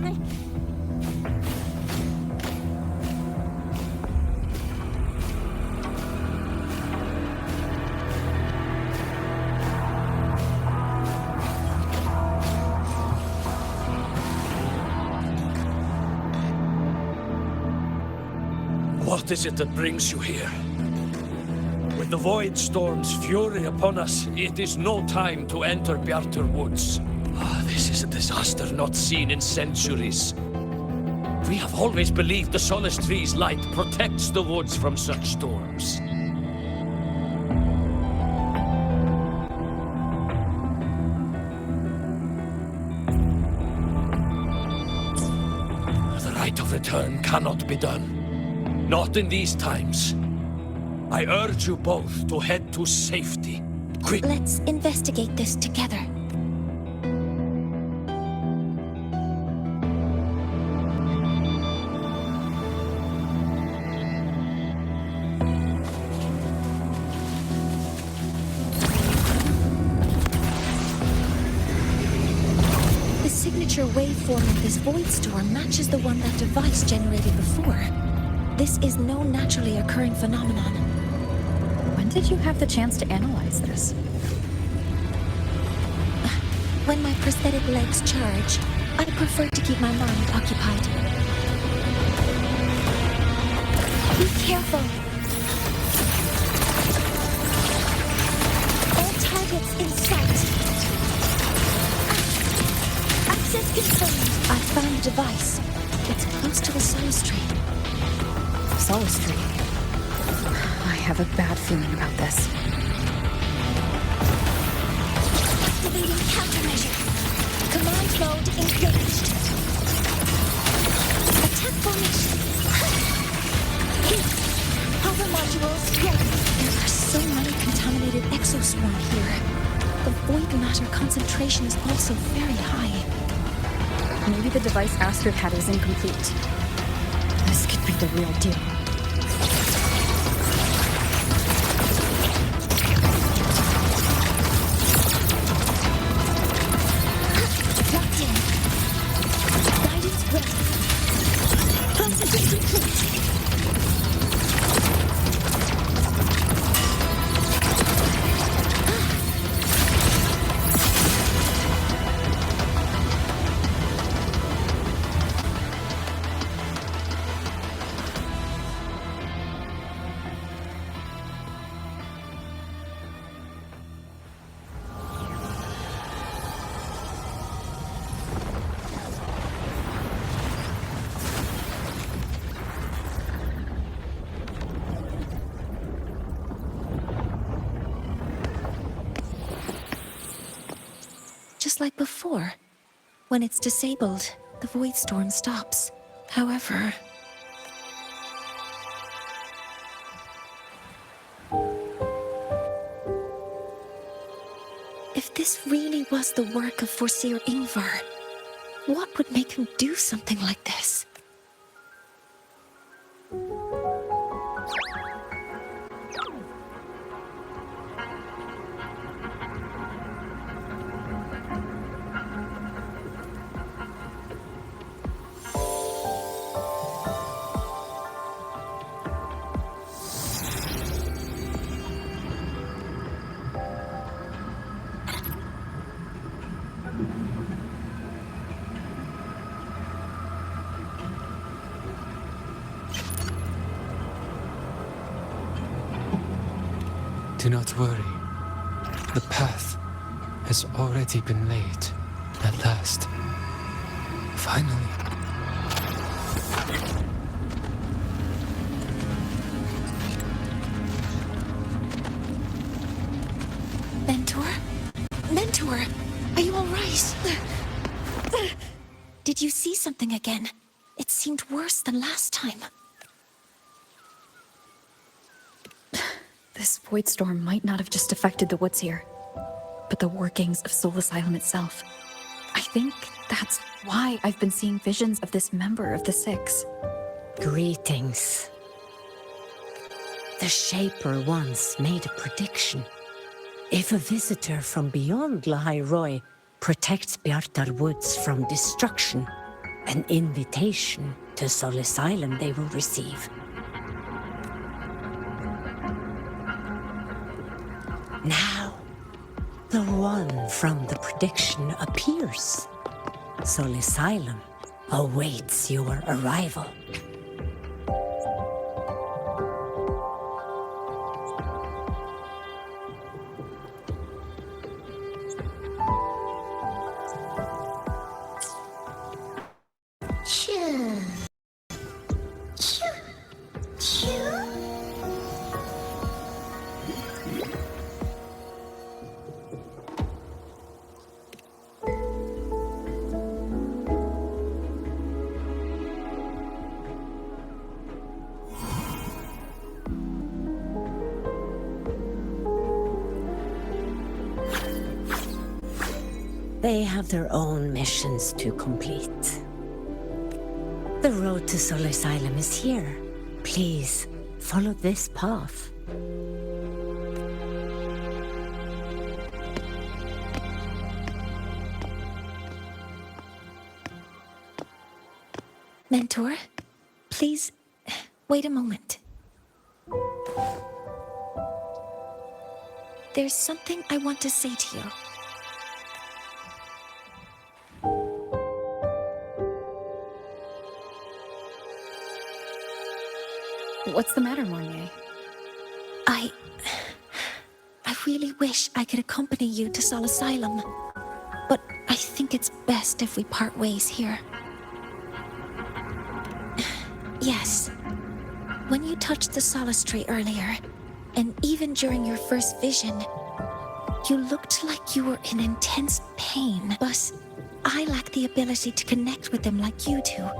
coming? What is it that brings you here? With the Void Storm's fury upon us, it is no time to enter Bjartur Woods. This is a disaster not seen in centuries. We have always believed the Solace Tree's light protects the woods from such storms. The rite of return cannot be done. Not in these times. I urge you both to head to safety. Quick! Let's investigate this together. The signature waveform of this void storm matches the one that device generated before. This is no naturally occurring phenomenon. When did you have the chance to analyze this? When my prosthetic legs charge, I prefer to keep my mind occupied. Be careful. All targets in sight. Access confirmed. I found the device. It's close to the Solace Tree. Solace Tree. I have a bad feeling about this. Activating countermeasure. Command mode engaged. Attack formation. Heat. Power modules ready. There are so many contaminated exoswarm here. The void matter concentration is also very high. Maybe the device Astrid had is incomplete. This could be the real deal. Locked in. Guidance ready. Processing complete. Just like before. When it's disabled, the void storm stops. However... if this really was the work of Forseer Ingvar, what would make him do something like this? Do not worry. The path has already been laid, at last. Finally. Mentor? Mentor! Are you alright? Did you see something again? It seemed worse than last time. This void storm might not have just affected the woods here, but the workings of Soul Asylum itself. I think that's why I've been seeing visions of this member of the Six. Greetings. The Shaper once made a prediction. If a visitor from beyond Lahai Roy protects Bjartar Woods from destruction, an invitation to Soul Asylum they will receive. Now, the one from the prediction appears. Soul Asylum awaits your arrival. They have their own missions to complete. The road to Soul Asylum is here. Please, follow this path. Mentor, please, wait a moment. There's something I want to say to you. What's the matter, Mornier? I really wish I could accompany you to Soul Asylum, but I think it's best if we part ways here. Yes. When you touched the Solace Tree earlier, and even during your first vision, you looked like you were in intense pain, but I lack the ability to connect with them like you do.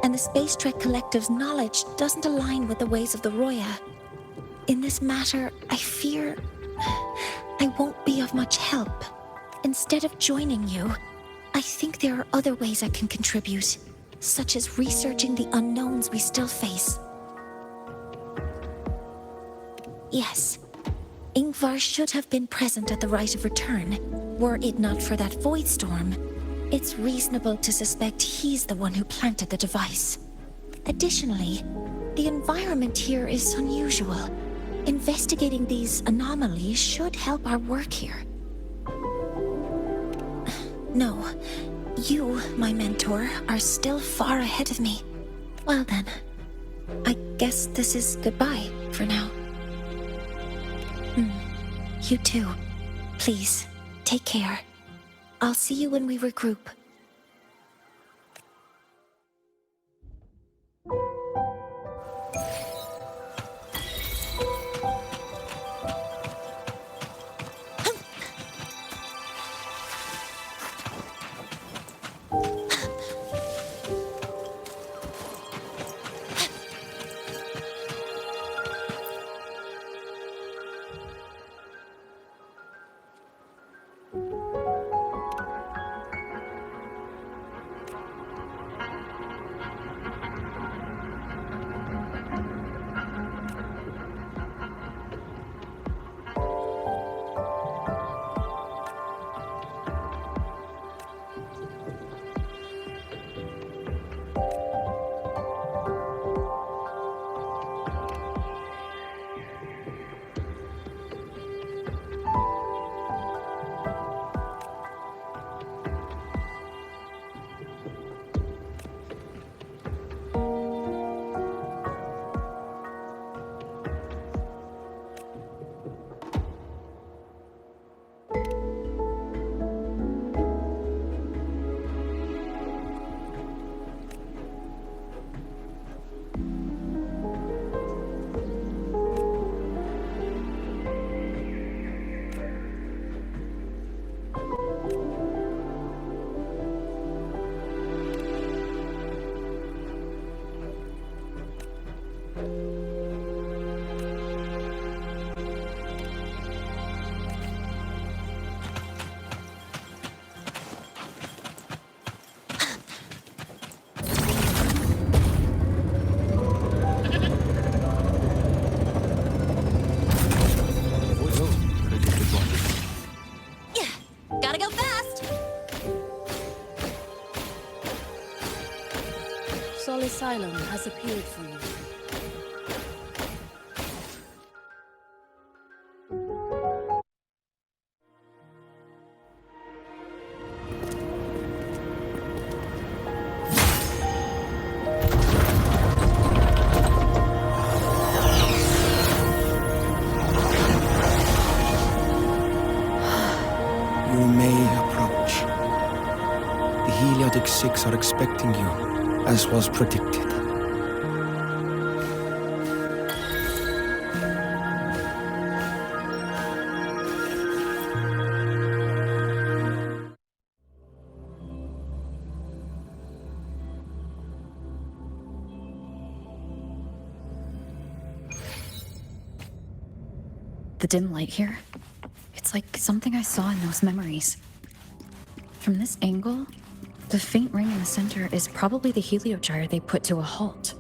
And the Space Trek Collective's knowledge doesn't align with the ways of the Roya. In this matter, I fear I won't be of much help. Instead of joining you, I think there are other ways I can contribute, such as researching the unknowns we still face. Yes, Ingvar should have been present at the Rite of Return. Were it not for that void storm, it's reasonable to suspect he's the one who planted the device. Additionally, the environment here is unusual. Investigating these anomalies should help our work here. No, you, my mentor, are still far ahead of me. Well then, I guess this is goodbye for now. You too. Please, take care. I'll see you when we regroup. Sol Asylum has appeared for you. You may approach. The Heliotic Six are expecting you, as was predicted. The dim light here, it's like something I saw in those memories. From this angle, the faint ring in the center is probably the heliogyre they put to a halt.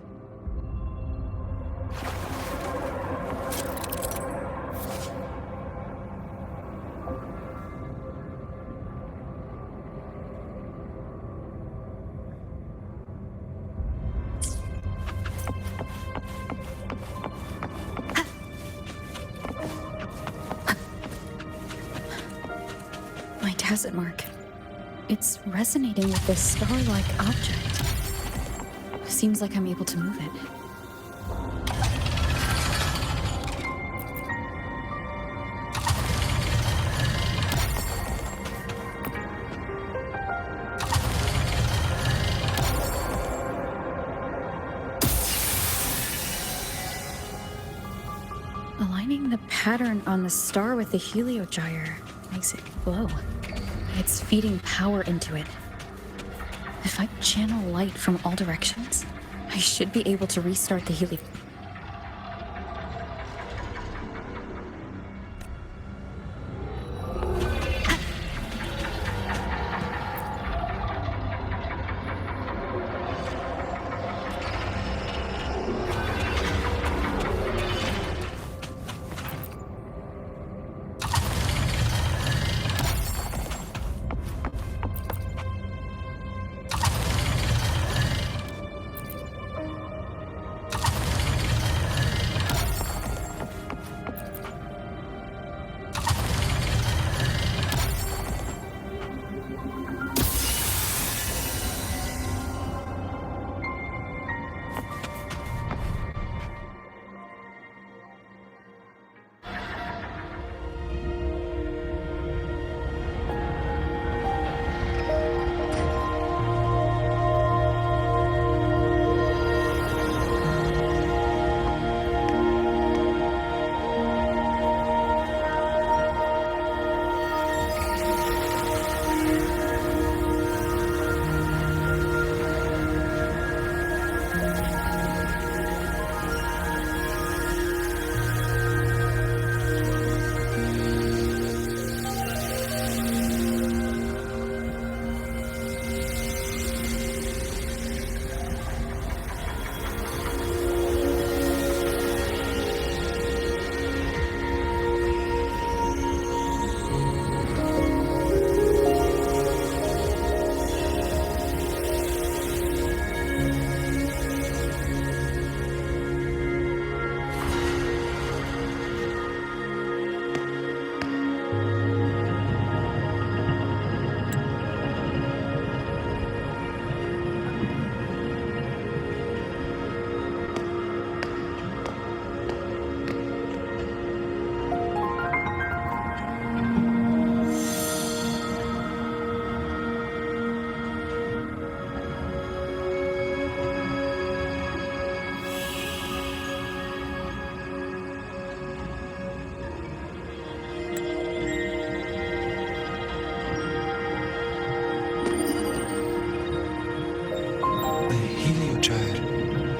My tacit mark. It's resonating with this star-like object. Seems like I'm able to move it. Aligning the pattern on the star with the heliogyre makes it glow. It's feeding power into it. If I channel light from all directions, I should be able to restart the helio.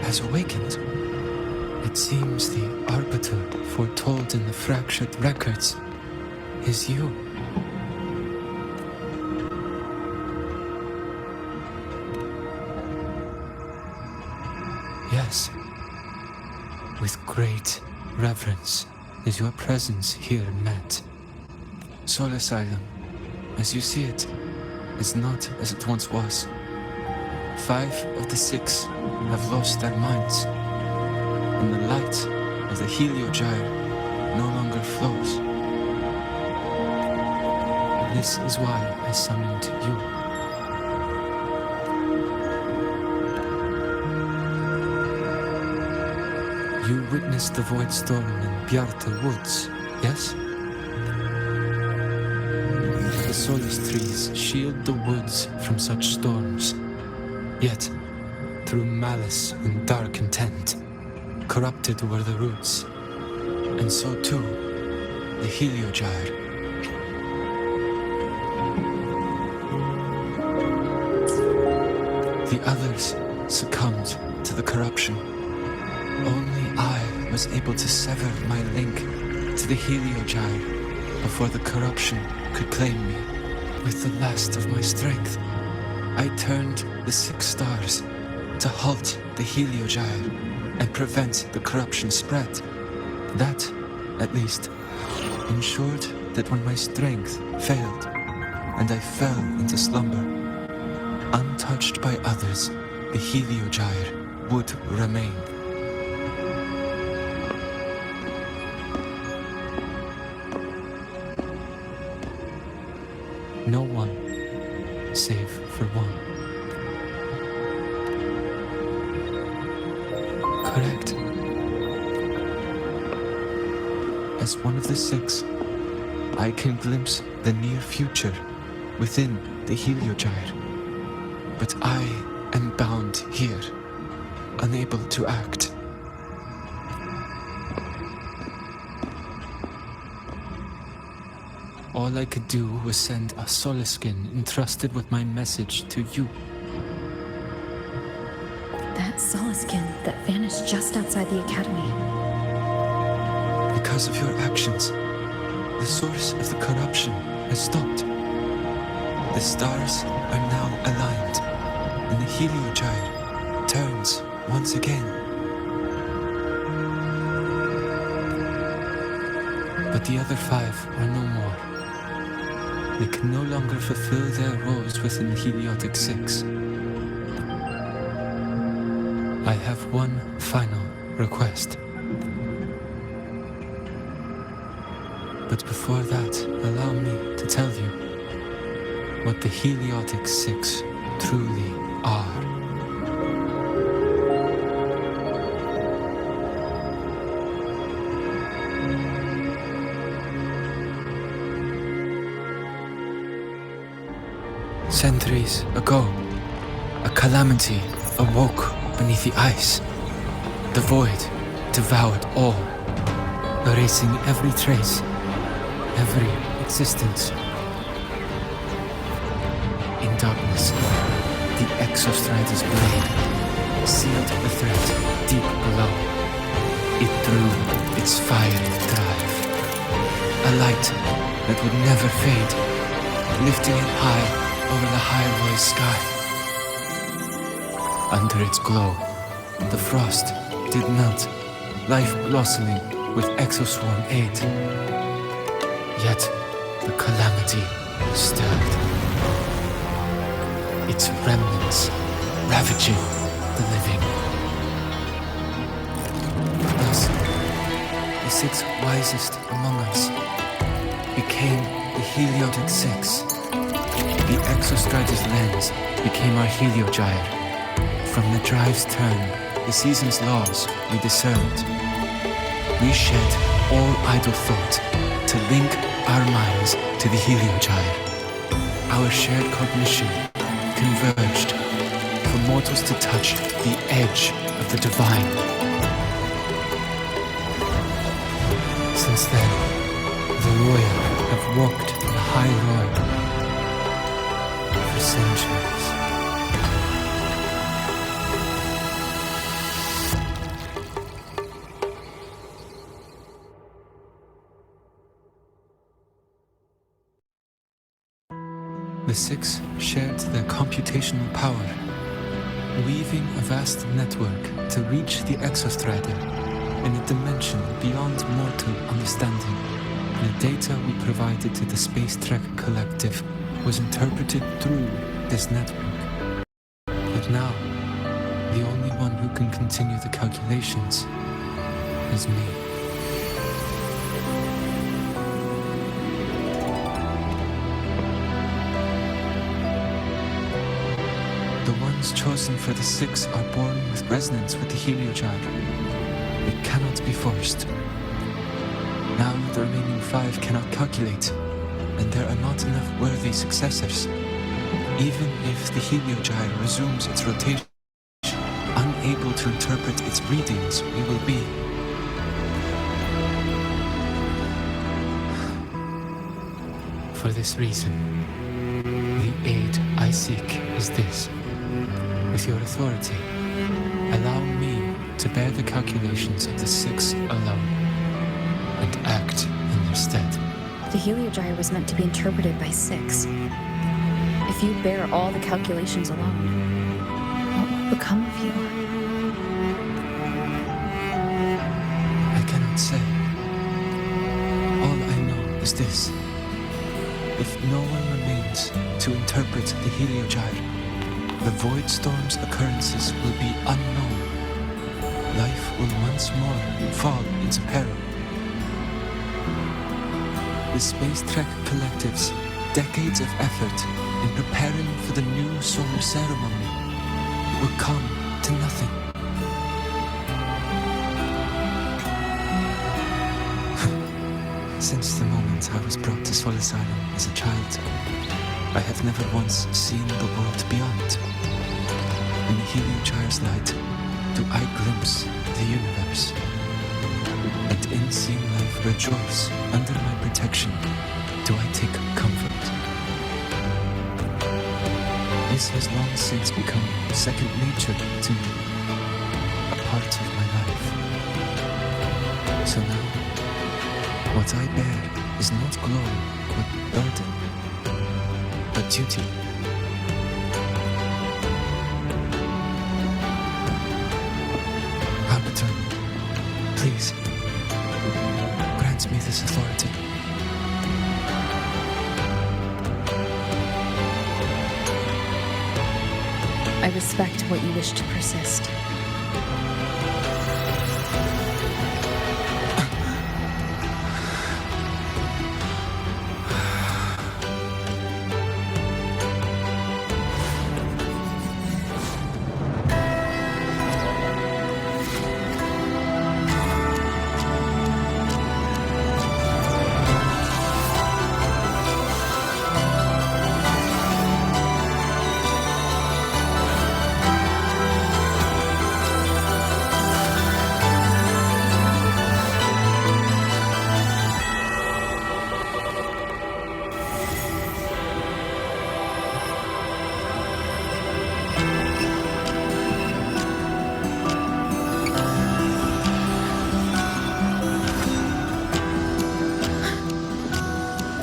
Has awakened. It seems the arbiter foretold in the fractured records is you. Yes. With great reverence is your presence here met. Sol Asylum, as you see it, is not as it once was. 5 of the 6 have lost their minds, and the light of the Heliogyre no longer flows. This is why I summoned you. You witnessed the void storm in Bjarta Woods, yes? The solace trees shield the woods from such storms. Yet, through malice and dark intent, corrupted were the roots. And so too, the Heliogyre. The others succumbed to the corruption. Only I was able to sever my link to the Heliogyre before the corruption could claim me. With the last of my strength, I turned the 6 stars to halt the Heliogyre and prevent the corruption spread. That, at least, ensured that when my strength failed and I fell into slumber, untouched by others, the Heliogyre would remain. No one, save for one. Correct. As one of the 6, I can glimpse the near future within the Heliogyre. But I am bound here, unable to act. All I could do was send a Solaskin entrusted with my message to you. That Solaskin that vanished just outside the academy. Because of your actions, the source of the corruption has stopped. The stars are now aligned, and the Heliogyre turns once again. But the other 5 are no more. They can no longer fulfill their roles within the Heliotic 6. I have one final request. But before that, allow me to tell you what the Heliotic 6 truly are. Centuries ago, a calamity awoke beneath the ice. The void devoured all, erasing every trace, every existence. In darkness, the Exostrider's blade sealed the threat deep below. It drew its fiery drive, a light that would never fade, lifting it high over the high-rise sky. Under its glow, the frost did melt, life blossoming with exoswarm aid. Yet, the calamity stirred, its remnants ravaging the living. Thus, the 6 wisest among us became the Heliotic 6. The Exostrider's lens became our Heliogyre. From the drive's turn, the season's laws we discerned. We shed all idle thought to link our minds to the Heliogyre. Our shared cognition converged for mortals to touch the edge of the divine. Since then, the royal have walked the high road for centuries. The 6 shared their computational power, weaving a vast network to reach the Exostrider in a dimension beyond mortal understanding. The data we provided to the Space Trek Collective was interpreted through this network. It now, the only one who can continue the calculations is me. The ones chosen for the 6 are born with resonance with the Heliogyre. It cannot be forced. Now the remaining 5 cannot calculate, and there are not enough worthy successors. Even if the Heliogyre resumes its rotation, unable to interpret its readings, we will be. For this reason, the aid I seek is this. With your authority, allow me to bear the calculations of the 6 alone, and act in their stead. The Heliogyre was meant to be interpreted by 6. If you bear all the calculations alone, what will become of you? I cannot say. All I know is this. If no one remains to interpret the Heliogyre, the Void Storm's occurrences will be unknown. Life will once more fall into peril. The Space Trek Collective's decades of effort in preparing for the new solar ceremony will come to nothing. Since the moment I was brought to Sol Asylum as a child, I have never once seen the world beyond. In the Heliogyre's light, do I glimpse the universe. And in seeing life rejoice under my protection, do I take comfort. This has long since become second nature to me, a part of my life. So now, what I bear is not glory or burden, but duty. Arbiter, please, grant me this authority. I respect what you wish to persist.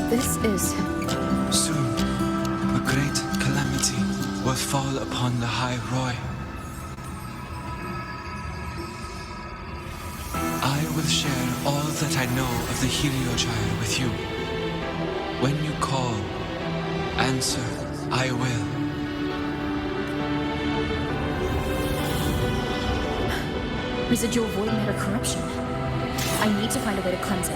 This is... Soon, a great calamity will fall upon the High Roy. I will share all that I know of the Heliogyre with you. When you call, answer, I will. residual void matter corruption. I need to find a way to cleanse it.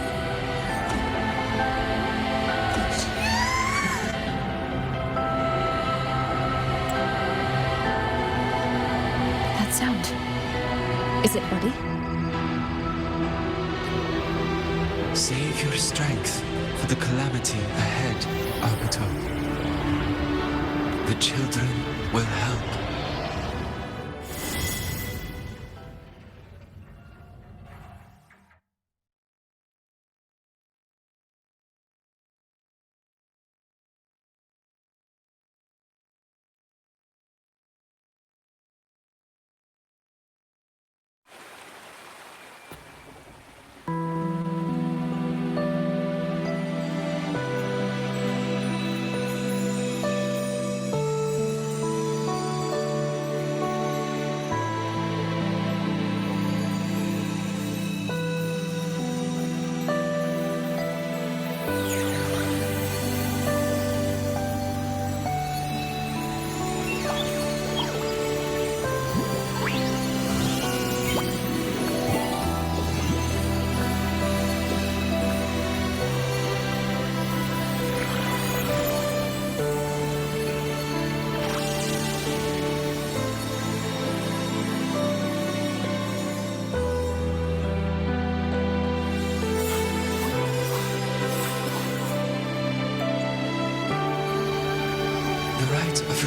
That sound. Is it ready? Save your strength for the calamity ahead, Arbiter. The children will help.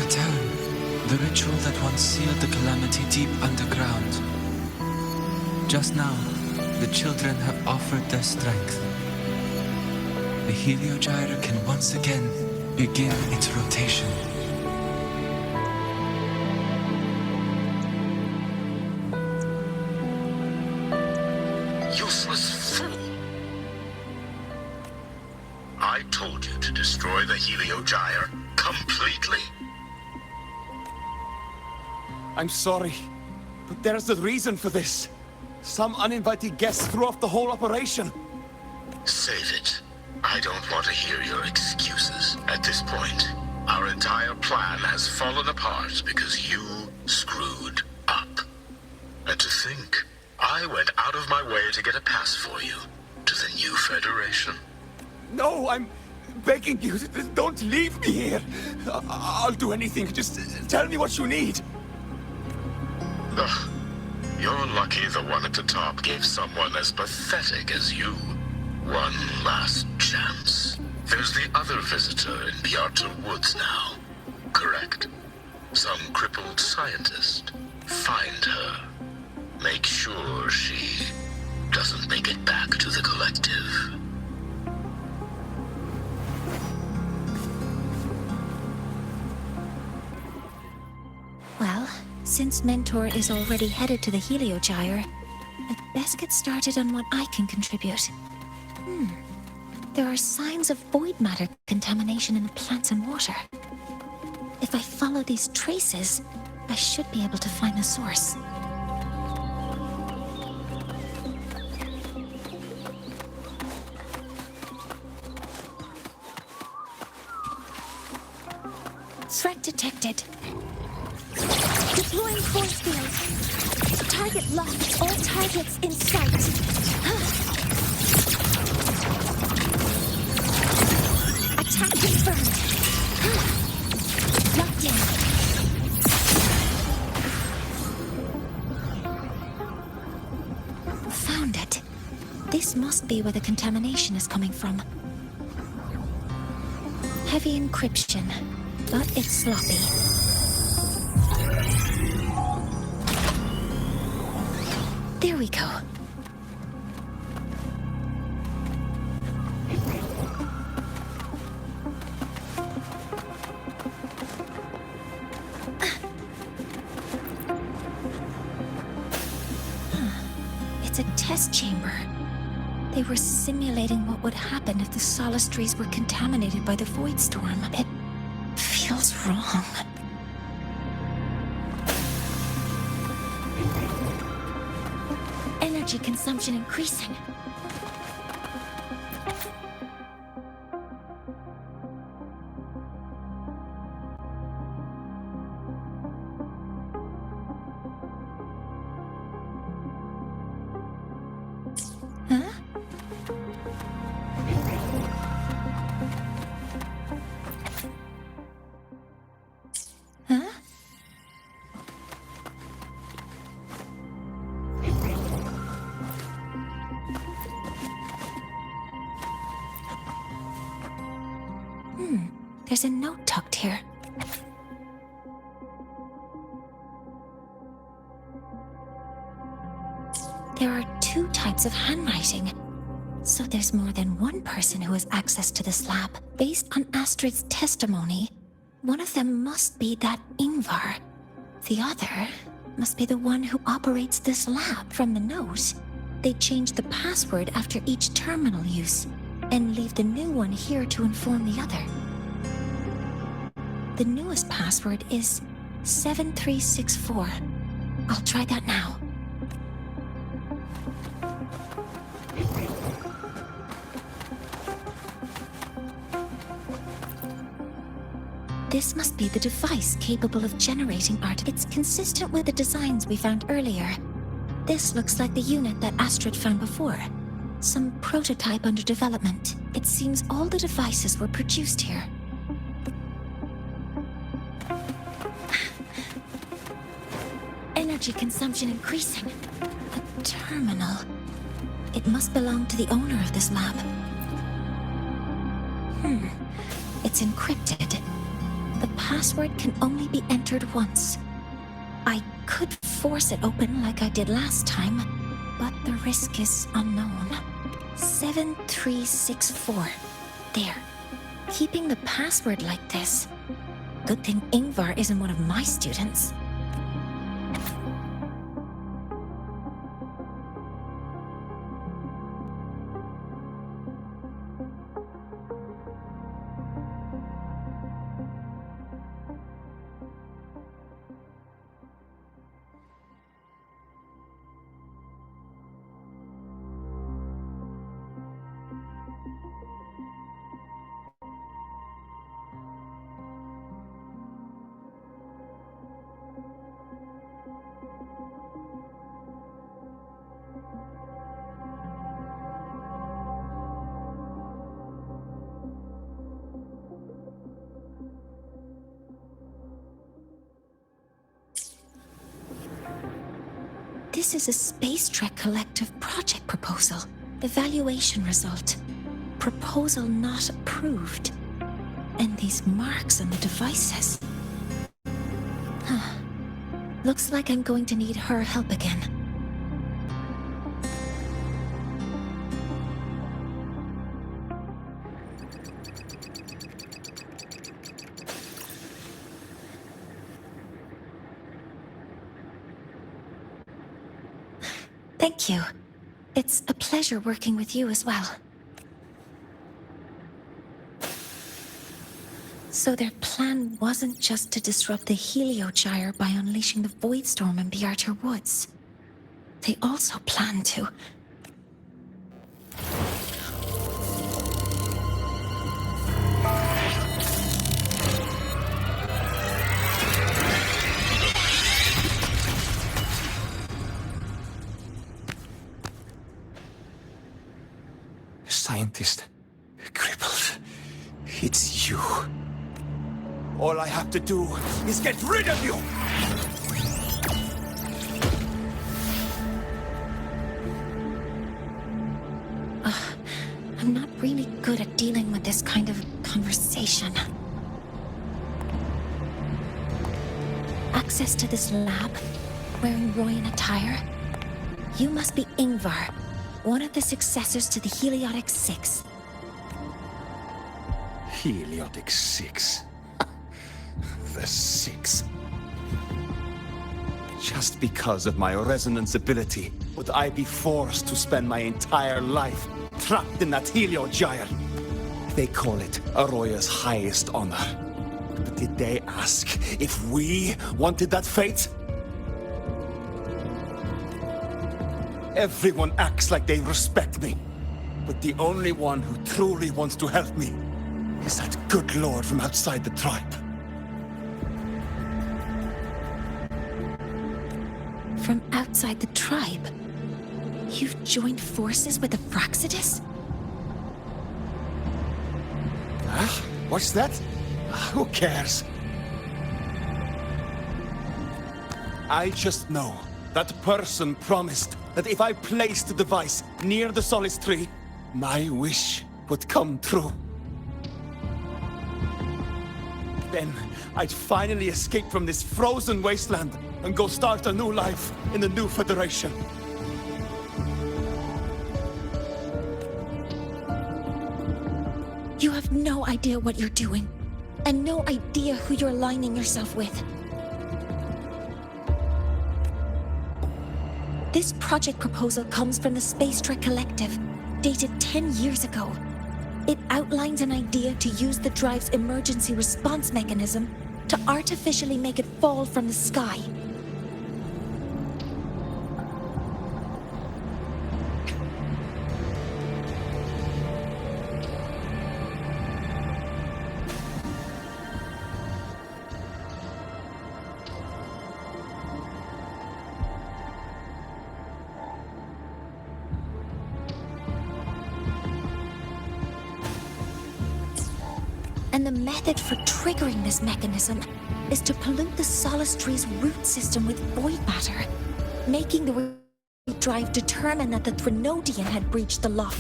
return. The ritual that once sealed the calamity deep underground. Just now, the children have offered their strength. The Heliogyre can once again begin its rotation. Useless fool! I told you to destroy the Heliogyre completely. I'm sorry, but there's a reason for this. Some uninvited guests threw off the whole operation. Save it. I don't want to hear your excuses. At this point, our entire plan has fallen apart because you screwed up. And to think, I went out of my way to get a pass for you to the new Federation. No, I'm begging you, don't leave me here. I'll do anything, just tell me what you need. Ugh. You're lucky the one at the top gave someone as pathetic as you one last chance. There's the other visitor in Bjartur Woods now, correct? Some crippled scientist. Find her. Make sure she doesn't make it back to the collective. Well, since Mentor is already headed to the Heliogyre, I'd best get started on what I can contribute. There are signs of void matter contamination in the plants and water. If I follow these traces, I should be able to find the source. Threat detected. Deploying force field. Target locked. All targets in sight. Attack confirmed. Locked in. Found it. This must be where the contamination is coming from. Heavy encryption, but it's sloppy. There we go. It's a test chamber. They were simulating what would happen if the Solistries were contaminated by the Void Storm. It feels wrong. Energy consumption increasing. Huh? Huh? There's a note tucked here. There are two types of handwriting. So there's more than one person who has access to this lab. Based on Astrid's testimony, one of them must be that Ingvar. The other must be the one who operates this lab. From the note, they change the password after each terminal use and leave the new one here to inform the other. The newest password is 7364. I'll try that now. This must be the device capable of generating art. It's consistent with the designs we found earlier. This looks like the unit that Astrid found before. Some prototype under development. It seems all the devices were produced here. Energy consumption increasing. A terminal. It must belong to the owner of this lab. It's encrypted, The password can only be entered once. I could force it open like I did last time, but the risk is unknown. 7364. There. Keeping the password like this. Good thing Ingvar isn't one of my students. This is a Space Trek Collective project proposal. Evaluation result. Proposal not approved. And these marks on the devices. Huh. Looks like I'm going to need her help again. Thank you. It's a pleasure working with you as well. So their plan wasn't just to disrupt the Heliogyre by unleashing the Void Storm in Bjartur Woods. They also planned to... Scientist, crippled. It's you. All I have to do is get rid of you! I'm not really good at dealing with this kind of conversation. Access to this lab, wearing Royan attire. You must be Ingvar, one of the successors to the Heliotic Six. Heliotic Six. The Six. Just because of my resonance ability, would I be forced to spend my entire life trapped in that Heliogyre? They call it Aroya's highest honor. But did they ask if we wanted that fate? Everyone acts like they respect me. But the only one who truly wants to help me is that good lord from outside the tribe. From outside the tribe? You've joined forces with the Fraxidus? Huh? What's that? Who cares? I just know that person promised that if I placed the device near the Solace Tree, my wish would come true. Then I'd finally escape from this frozen wasteland and go start a new life in the new Federation. You have no idea what you're doing, and no idea who you're aligning yourself with. This project proposal comes from the Space Trek Collective, dated 10 years ago. It outlines an idea to use the drive's emergency response mechanism to artificially make it fall from the sky. And the method for triggering this mechanism is to pollute the Solace Tree's root system with void matter, making the drive determine that the Threnodian had breached the lock.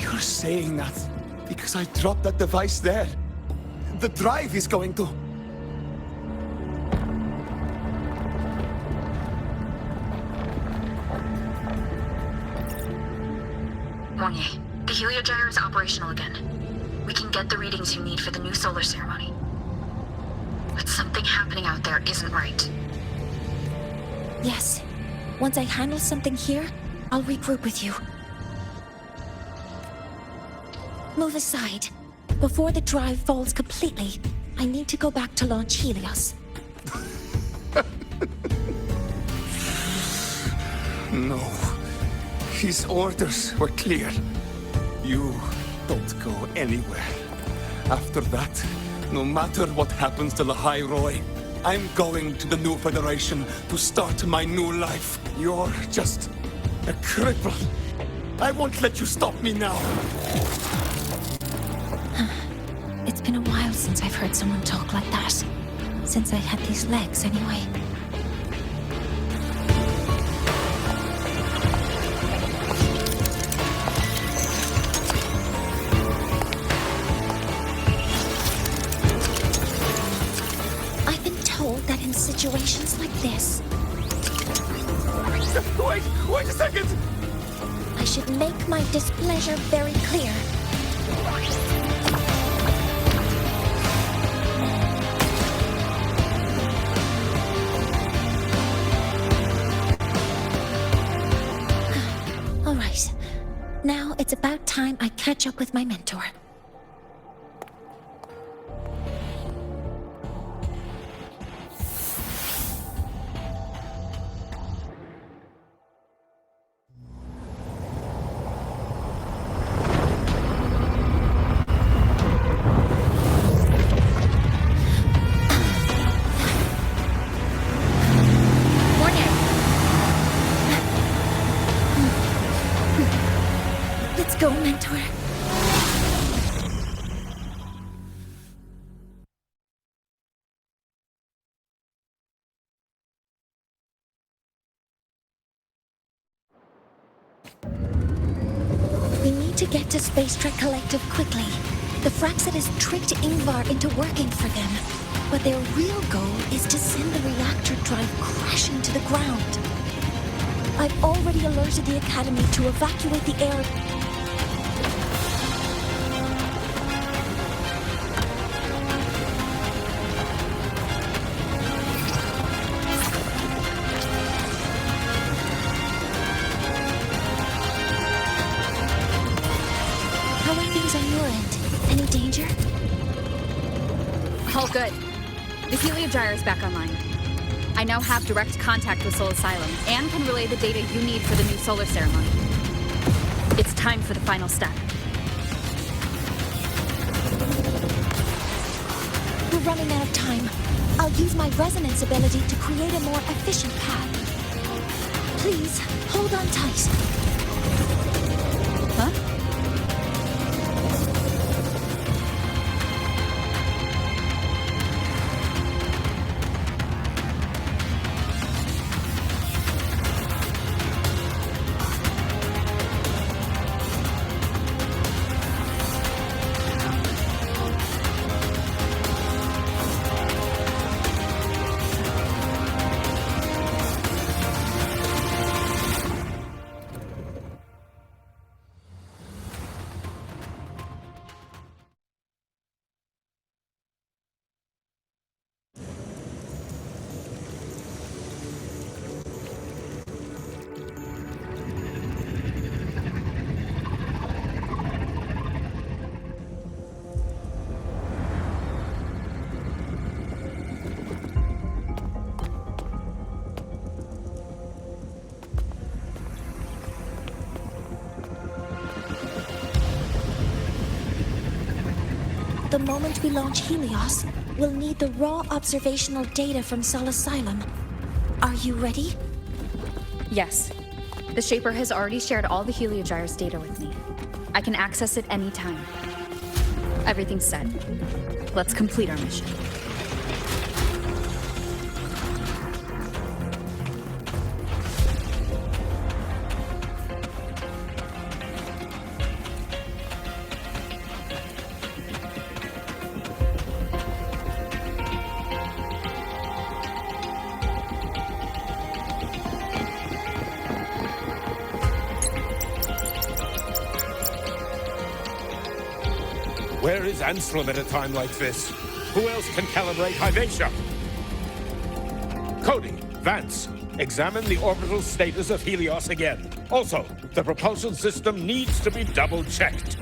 You're saying that Because I dropped that device there. The drive is going to... Mornier, the heliogyre is operational again. We can get the readings you need for the new solar ceremony. But something happening out there isn't right. Yes. Once I handle something here, I'll regroup with you. Move aside. Before the drive falls completely, I need to go back to launch Helios. No. His orders were clear. You don't go anywhere. After that, no matter what happens to the High Roy, I'm going to the new Federation to start my new life. You're just a cripple. I won't let you stop me now. It's been a while since I've heard someone talk like that. Since I had these legs, anyway. I've been told that in situations like this... Wait a second! I should make my displeasure very clear. All right. Now it's about time I catch up with my mentor. Let's go, mentor. We need to get to Space Trek Collective quickly. The Fraxit has tricked Ingvar into working for them. But their real goal is to send the reactor drive crashing to the ground. I've already alerted the Academy to evacuate the air. How are things on your end? Any danger? All good. The heliogyre is back online. I now have direct contact with Soul Asylum and can relay the data you need for the new solar ceremony. It's time for the final step. We're running out of time. I'll use my resonance ability to create a more efficient path. Please, hold on tight. Huh? The moment we launch Helios, we'll need the raw observational data from Sol Asylum. Are you ready? Yes. The Shaper has already shared all the heliogyre's data with me. I can access it anytime. Everything's set. Let's complete our mission. Where is Anselm at a time like this? Who else can calibrate Hyvatia? Cody, Vance, examine the orbital status of Helios again. Also, the propulsion system needs to be double-checked.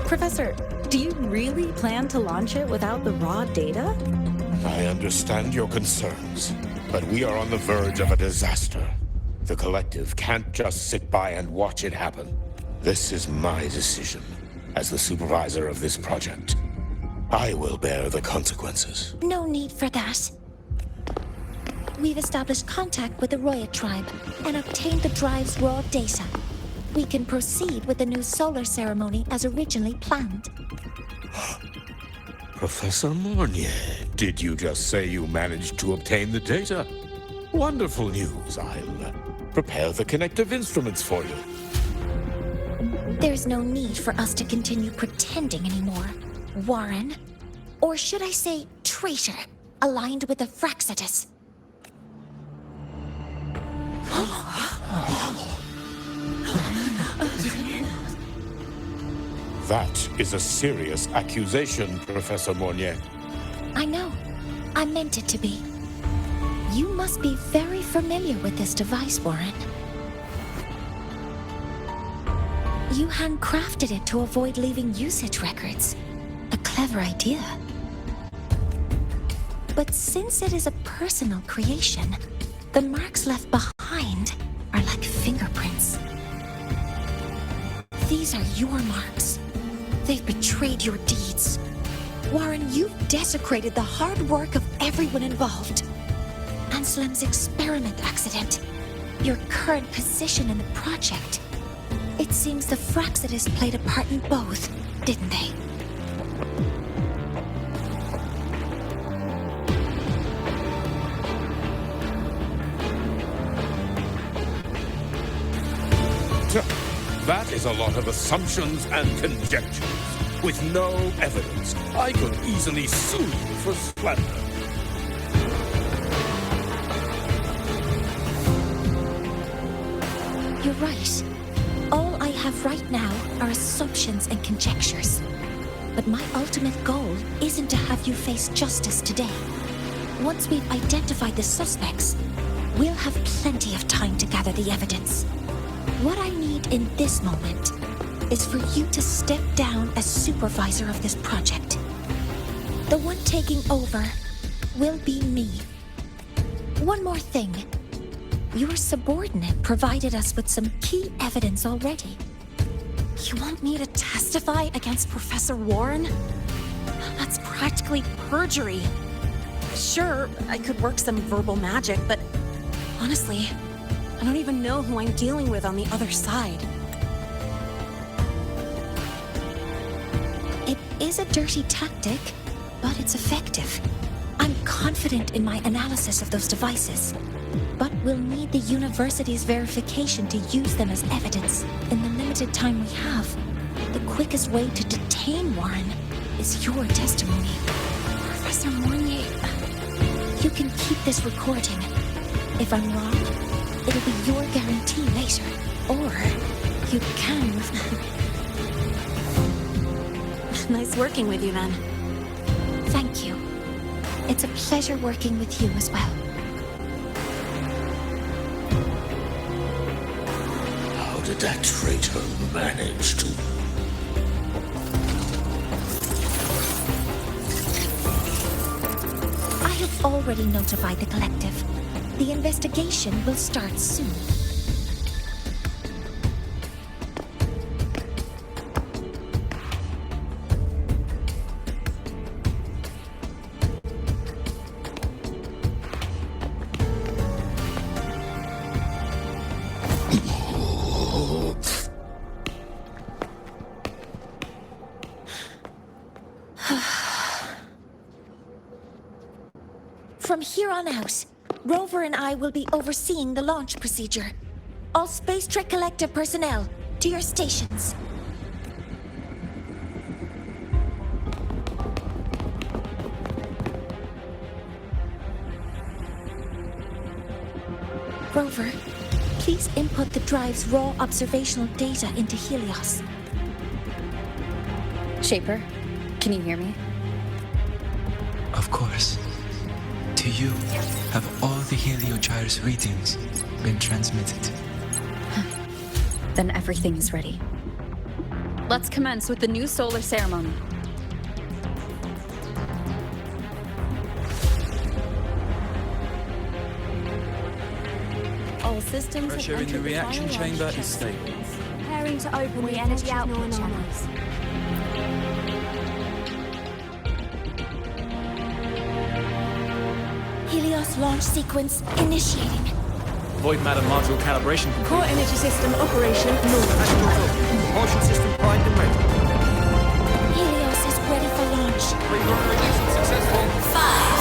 Professor, do you really plan to launch it without the raw data? I understand your concerns, but we are on the verge of a disaster. The Collective can't just sit by and watch it happen. This is my decision as the supervisor of this project. I will bear the consequences. No need for that. We've established contact with the Roya tribe and obtained the drive's raw data. We can proceed with the new solar ceremony as originally planned. Professor Mornier, did you just say you managed to obtain the data? Wonderful news. I'll prepare the connective instruments for you. There's no need for us to continue pretending anymore, Warren. Or should I say traitor, aligned with the Fraxitus. That is a serious accusation, Professor Mornier. I know. I meant it to be. You must be very familiar with this device, Warren. You handcrafted it to avoid leaving usage records. A clever idea. But since it is a personal creation, the marks left behind are like fingerprints. These are your marks. They've betrayed your deeds. Warren, you've desecrated the hard work of everyone involved. Anselm's experiment accident, your current position in the project. It seems the Fraxitus played a part in both, didn't they? That is a lot of assumptions and conjectures, with no evidence. I could easily sue you for slander. You're right. All I have right now are assumptions and conjectures. But my ultimate goal isn't to have you face justice today. Once we've identified the suspects, we'll have plenty of time to gather the evidence. What I need in this moment is for you to step down as supervisor of this project. The one taking over will be me. One more thing. Your subordinate provided us with some key evidence already. You want me to testify against Professor Warren? That's practically perjury. Sure, I could work some verbal magic, but honestly, I don't even know who I'm dealing with on the other side. It is a dirty tactic, but it's effective. I'm confident in my analysis of those devices, but we'll need the university's verification to use them as evidence in the limited time we have. The quickest way to detain Warren is your testimony. Professor Mornier... You can keep this recording. If I'm wrong, it'll be your guarantee later. Or you can... Nice working with you, then. Thank you. It's a pleasure working with you as well. How did that traitor manage to... I have already notified the Collective. The investigation will start soon. From here on out, Rover and I will be overseeing the launch procedure. All Space Trek Collective personnel, to your stations. Rover, Please input the drive's raw observational data into Helios. Shaper, can you hear me? Of course. To you, have all the Heliogyre's readings been transmitted? Then everything is ready. Let's commence with the new solar ceremony. All systems Pressure have in the entered reaction fire chamber launch is stable. Preparing to open the energy output channels. Helios launch sequence initiating. Void matter module calibration complete. Core energy system operation normal. Propulsion system primed and ready. Helios is ready for launch. Pre-rotor ignition successful. 5,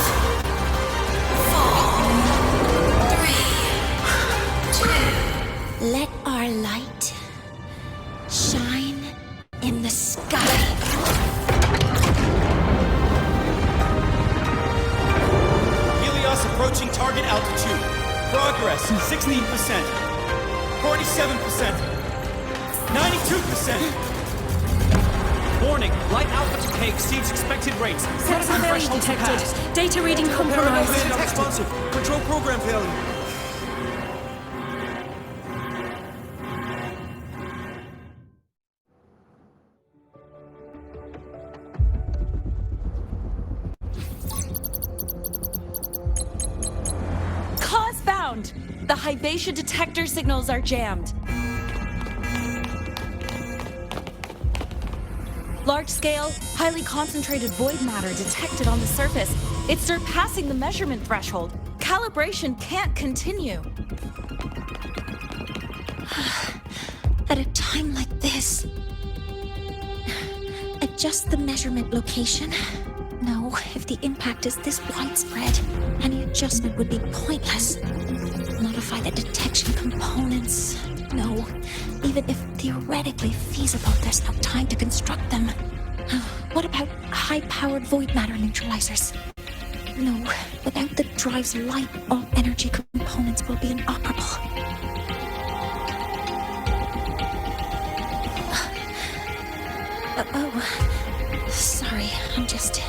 4, 3, 2. Let our light shine in the sky. Helios approaching target altitude. Progress 16%, 47%, 92%. Warning, light alpha decay exceeds expected rates. Critical failure detected. Data reading compromised. Not responsive. Control program failure. Cause found! The Hyvatia detector signals are jammed. Large-scale, highly concentrated void matter detected on the surface. It's surpassing the measurement threshold. Calibration can't continue. At a time like this, adjust the measurement location. No, if the impact is this widespread, any adjustment would be pointless. Modify the detection components. No, even if theoretically feasible, there's no time to construct them. What about high-powered void matter neutralizers? No, without the drive's light, all energy components will be inoperable. Sorry, I'm just...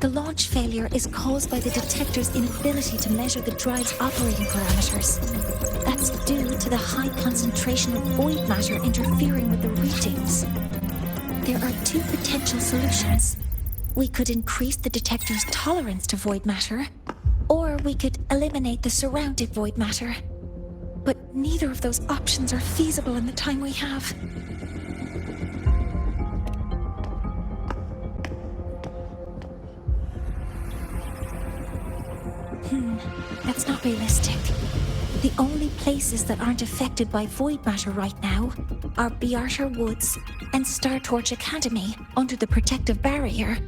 The launch failure is caused by the detector's inability to measure the drive's operating parameters. That's due to the high concentration of void matter interfering with the readings. There are two potential solutions. We could increase the detector's tolerance to void matter, or we could eliminate the surrounded void matter. But neither of those options are feasible in the time we have. That's not realistic. The only places that aren't affected by void matter right now are Bearter Woods and Star Torch Academy under the protective barrier,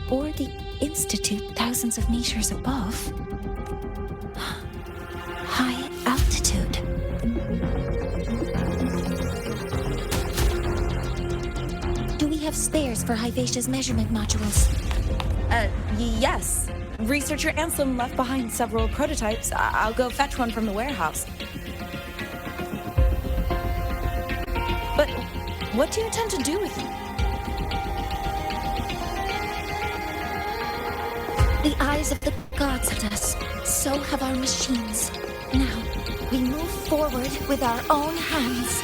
or the Institute thousands of meters above. High altitude. Do we have spares for Hyvatia's measurement modules? Yes. Researcher Ansem left behind several prototypes. I'll go fetch one from the warehouse. But what do you intend to do with them? The eyes of the gods at us. So have our machines. Now, we move forward with our own hands.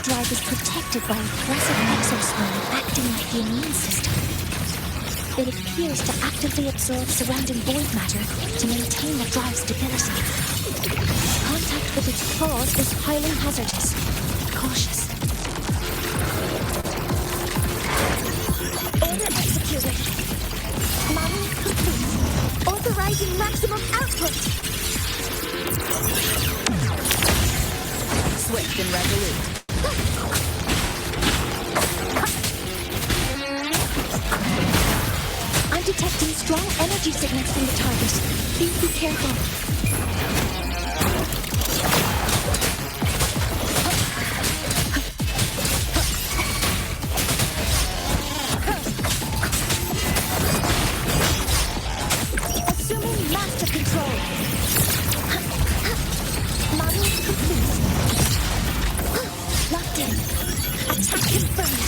drive is protected by a aggressive exoswarm acting like the immune system. It appears to actively absorb surrounding void matter to maintain the drive's stability. Contact with its claws is highly hazardous. Cautious. Order executed. Modeling complete. Authorizing maximum output. Swift and resolute. I'm detecting strong energy signals from the target. Please be careful. Assuming master control. Modeling complete. Locked in. Attack confirmed.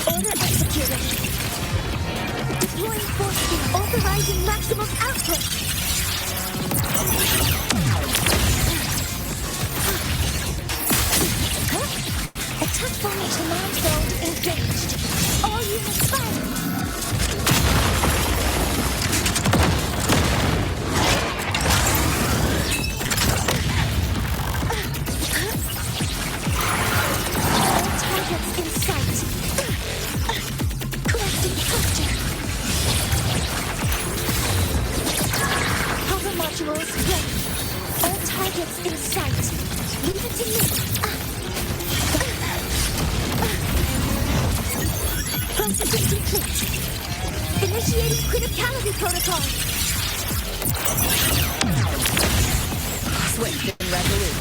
Order executed. Deploying force field. Authorizing maximum output. Attack formation zone engaged. All units fire. Targets in sight. Correcting posture. Hover modules ready. All targets in sight. Leave it to me. Processing complete. Initiating criticality protocol. Swift and resolute.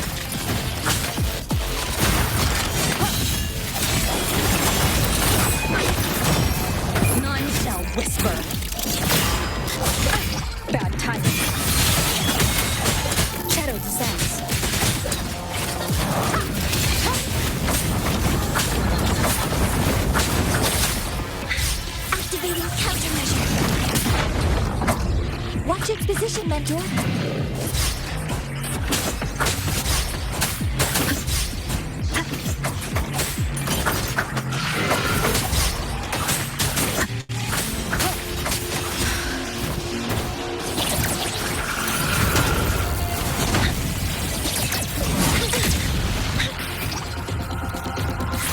None shall whisper. Bad timing. Shadow descends. Activating countermeasure. Watch its position, Mentor.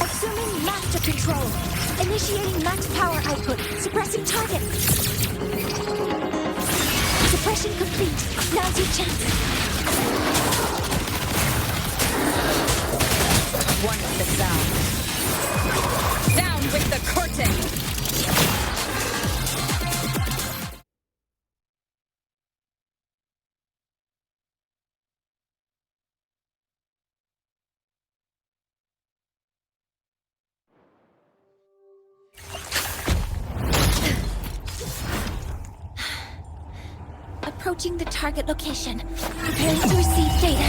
Assuming master control. Initiating max power output. Suppressing target. Suppression complete. Now's your chance. One with the sound. Down with the curtain! Approaching the target location. Preparing to receive data.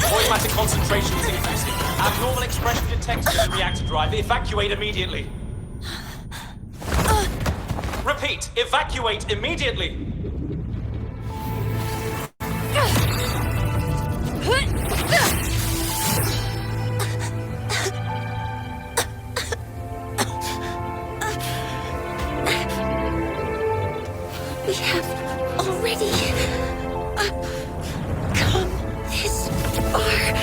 Void matter concentration is increasing. Abnormal expression detected in the reactor drive. Evacuate immediately. Repeat, evacuate immediately. We have already come this far.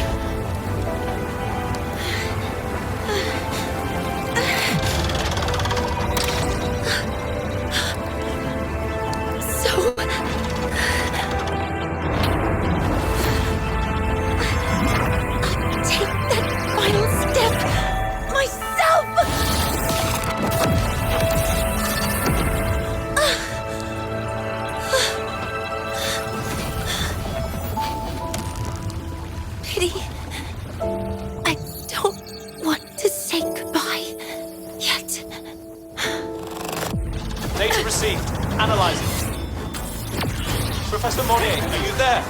received. Analyzing. Professor Monnier, are you there?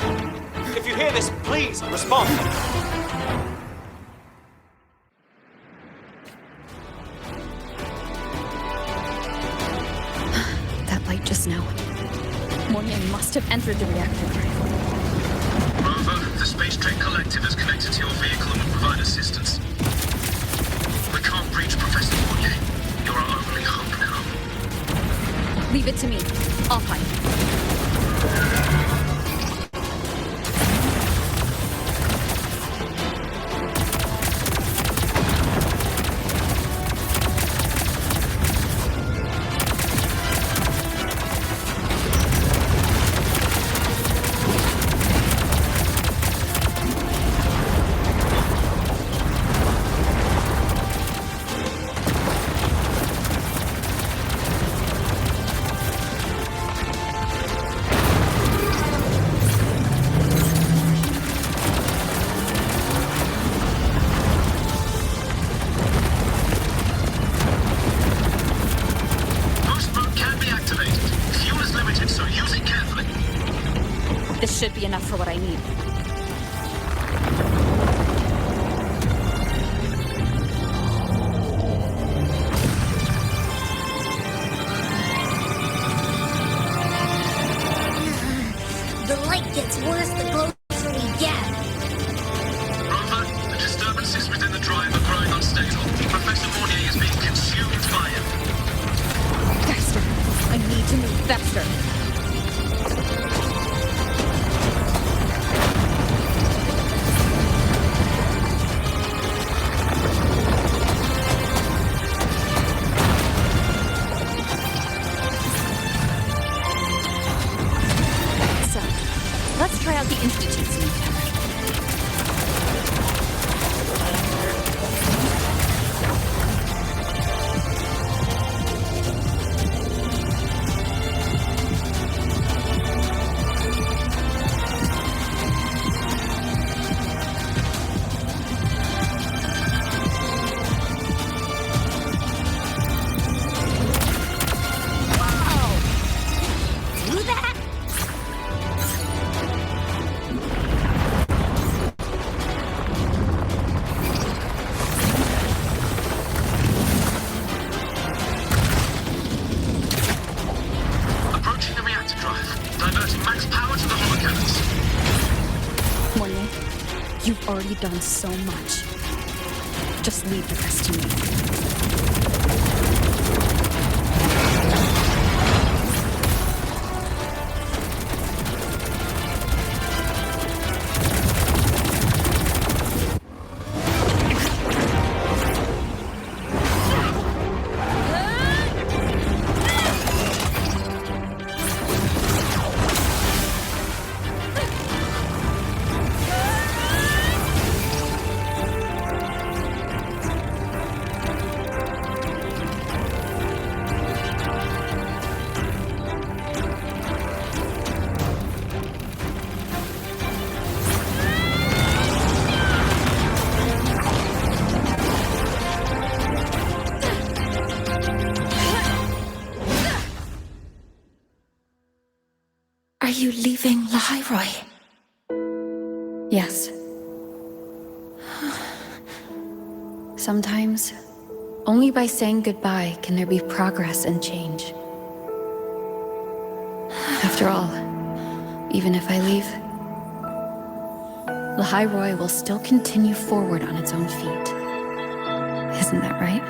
If you hear this, please respond. That light just now. Monnier must have entered the reactor. Rover, the Space Trek Collective is connected to your vehicle and will provide assistance. We can't reach Professor Monnier. You're our only hope now. Leave it to me. I'll find. This should be enough for what I need. The light gets worse the closer we get. Rover, the disturbances within the drive are growing unstable. Professor Monnier is being consumed by it. Faster! I need to move faster! Let's try out the Institute's new camera. You've already done so much. Just leave the rest to me. Are you leaving Lahairoi? Yes. Sometimes, only by saying goodbye can there be progress and change. After all, even if I leave, Lahairoi will still continue forward on its own feet. Isn't that right?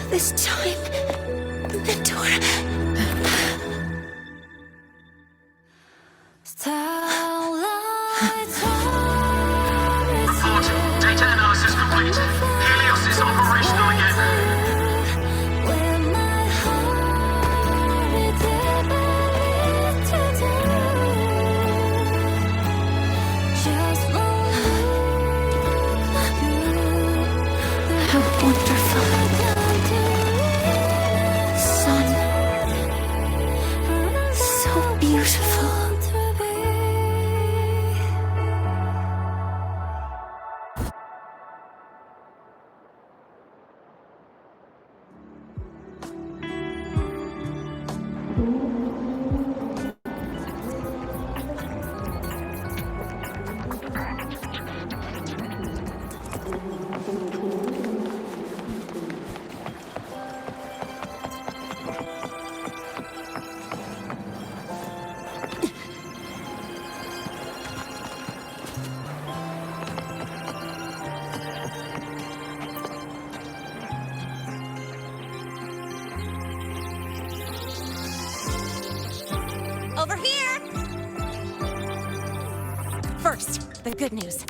This time, Mentor. Report. Data analysis complete. Helios is operational again. How wonderful. Over here! First, the good news.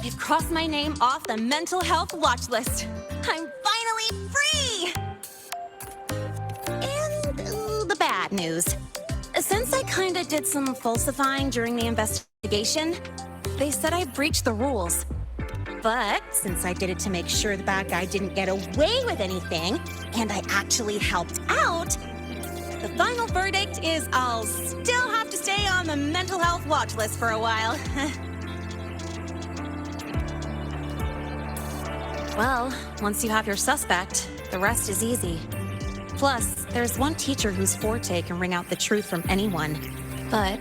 They've crossed my name off the mental health watch list. I'm finally free! And the bad news. Since I kinda did some falsifying during the investigation, they said I breached the rules. But since I did it to make sure the bad guy didn't get away with anything, and I actually helped out, the final verdict is I'll still have to stay on the mental health watch list for a while. Well, once you have your suspect, the rest is easy. Plus, there's one teacher whose forte can wring out the truth from anyone. But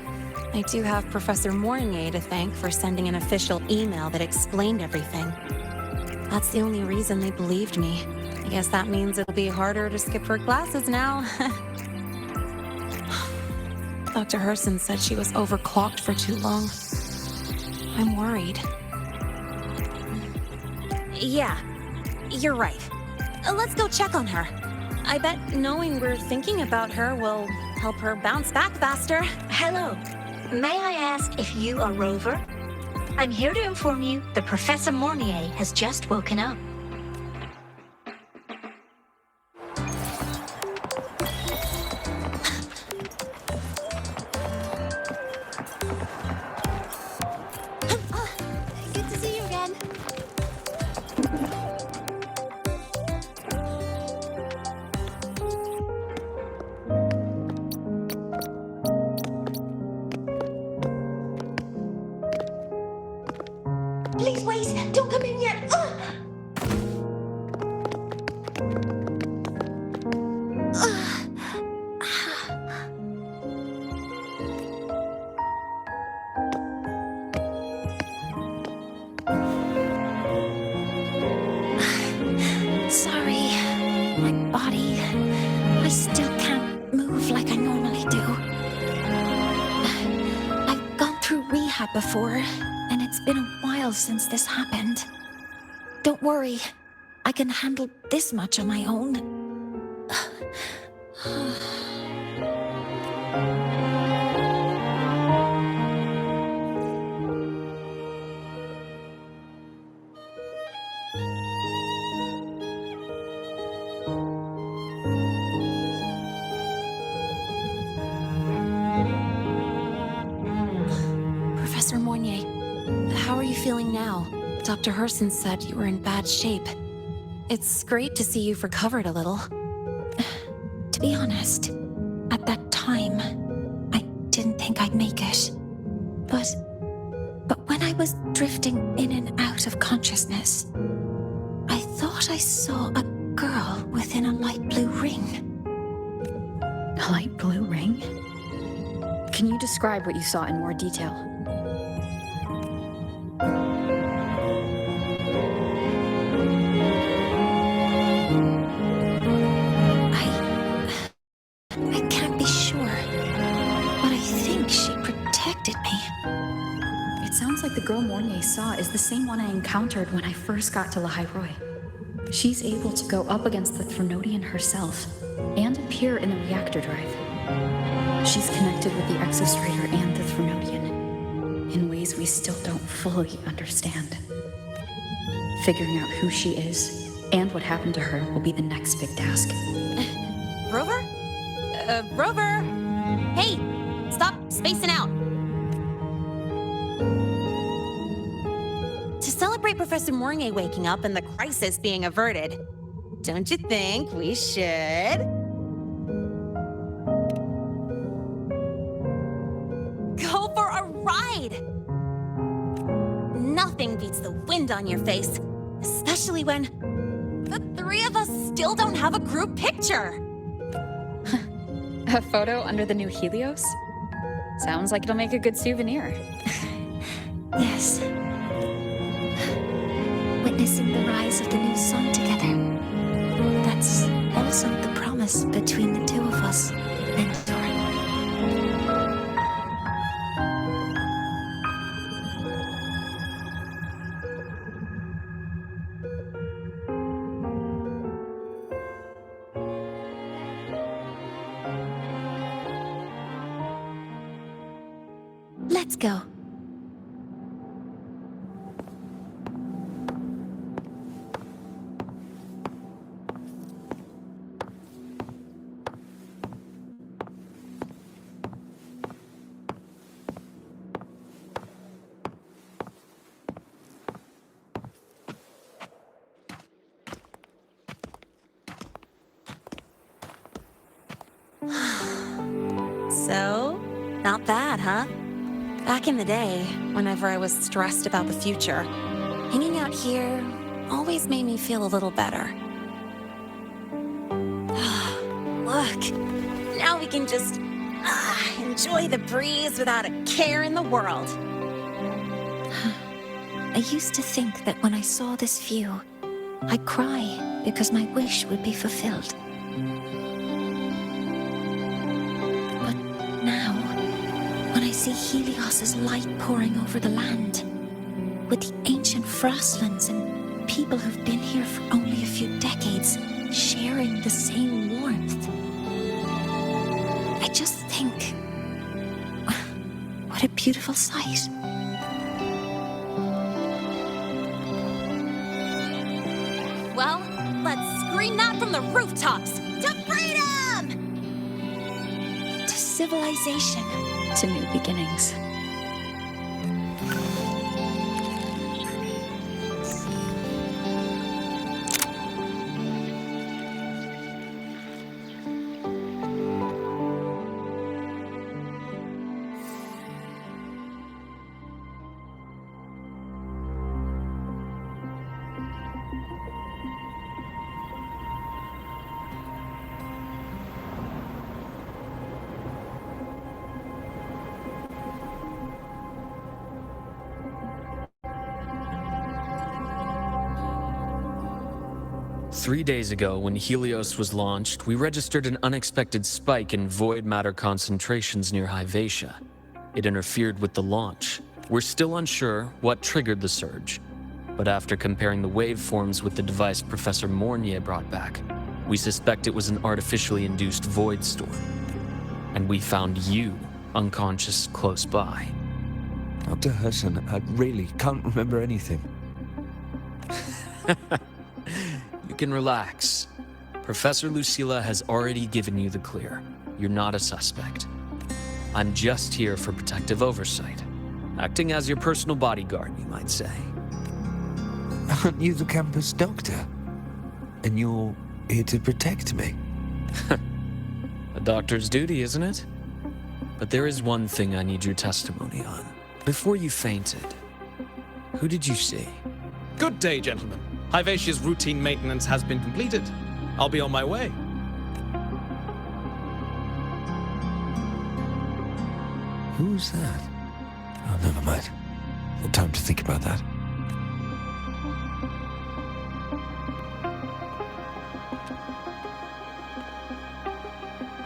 I do have Professor Mornier to thank for sending an official email that explained everything. That's the only reason they believed me. I guess that means it'll be harder to skip her classes now. Dr. Herson said she was overclocked for too long. I'm worried. Yeah, you're right. Let's go check on her. I bet knowing we're thinking about her will help her bounce back faster. Hello. May I ask if you are Rover? I'm here to inform you that Professor Mornier has just woken up. Good to see you again. Please wait! Don't come in yet! Sorry. My body. I still can't move like I normally do. I've gone through rehab before, and it's been a while since this happened. Don't worry. I can handle this much on my own. Professor Mornier, how are you feeling now? Dr. Herson said you were in bad shape. It's great to see you've recovered a little. To be honest, at that time, I didn't think I'd make it. But when I was drifting in and out of consciousness, I thought I saw a girl within a light blue ring. A light blue ring? Can you describe what you saw in more detail? I can't be sure, but I think she protected me. It sounds like the girl Mornier saw is the same one I encountered when I first got to Lahairoi. She's able to go up against the Threnodian herself and appear in the reactor drive. She's connected with the Exostrator and the Threnodian in ways we still don't fully understand. Figuring out who she is and what happened to her will be the next big task. Rover? Rover! Hey! Stop spacing out! To celebrate Professor Mornier waking up and the crisis being averted, don't you think we should go for a ride? Nothing beats the wind on your face, especially when the three of us still don't have a group picture. A photo under the new Helios? Sounds like it'll make a good souvenir. Yes. Witnessing the rise of the new sun together. That's also the promise between the two of us, Mentor. Let's go. So, not bad, huh? Back in the day, whenever I was stressed about the future, hanging out here always made me feel a little better. Look, now we can just enjoy the breeze without a care in the world. I used to think that when I saw this view, I'd cry because my wish would be fulfilled. But now, when I see Helios's light pouring over the land, with the ancient frostlands and people who've been here for only a few decades sharing the same warmth, I just think, what a beautiful sight. Well, let's scream that from the rooftops! To freedom! To civilization. To new beginnings. Three days ago, when Helios was launched, we registered an unexpected spike in void matter concentrations near Hyvatia. It interfered with the launch. We're still unsure what triggered the surge, but after comparing the waveforms with the device Professor Mornier brought back, we suspect it was an artificially induced void storm. And we found you unconscious close by. Dr. Herson, I really can't remember anything. You can relax. Professor Lucilla has already given you the clear. You're not a suspect. I'm just here for protective oversight. Acting as your personal bodyguard, you might say. Aren't you the campus doctor? And you're here to protect me? A doctor's duty, isn't it? But there is one thing I need your testimony on. Before you fainted, who did you see? Good day, gentlemen. Hyvatia's routine maintenance has been completed. I'll be on my way. Who's that? Oh, never mind. No time to think about that.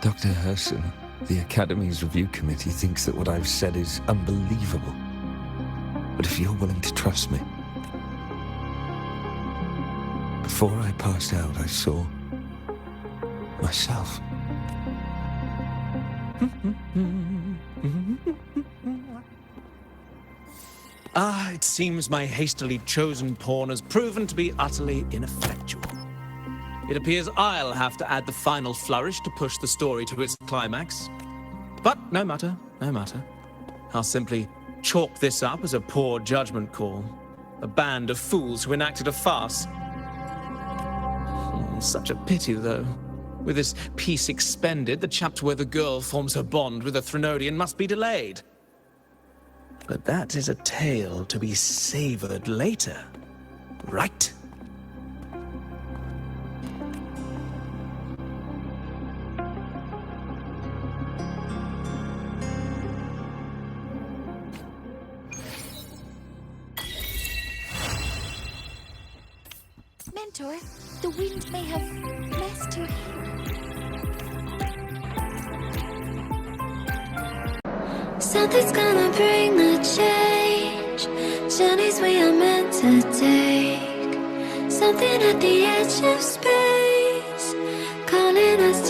Dr. Herson, the Academy's review committee thinks that what I've said is unbelievable. But if you're willing to trust me... Before I passed out, I saw... myself. It seems my hastily chosen pawn has proven to be utterly ineffectual. It appears I'll have to add the final flourish to push the story to its climax. But no matter, no matter. I'll simply chalk this up as a poor judgment call. A band of fools who enacted a farce. Such a pity, though. With this piece expended, the chapter where the girl forms her bond with a Threnodian must be delayed. But that is a tale to be savored later, right? Mentor, the wind may have messed you here. Something's gonna bring the change. Journeys we are meant to take. Something at the edge of space, calling us